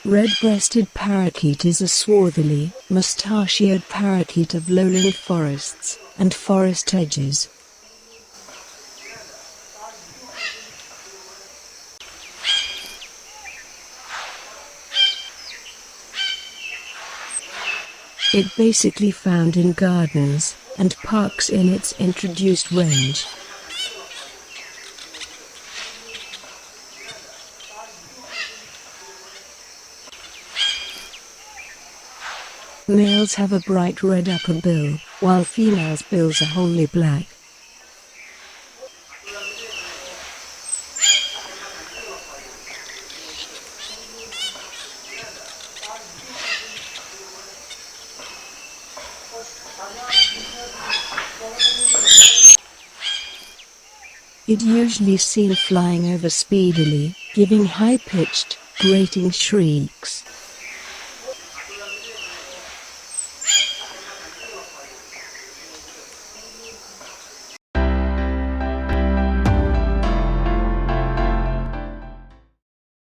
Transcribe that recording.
Red-breasted parakeet is a swarthily, mustachioed parakeet of lowland forests and forest edges. It basically found in gardens and parks in its introduced range. Males have a bright red upper bill, while females' bills are wholly black. It usually seen flying over speedily, giving high-pitched, grating shrieks.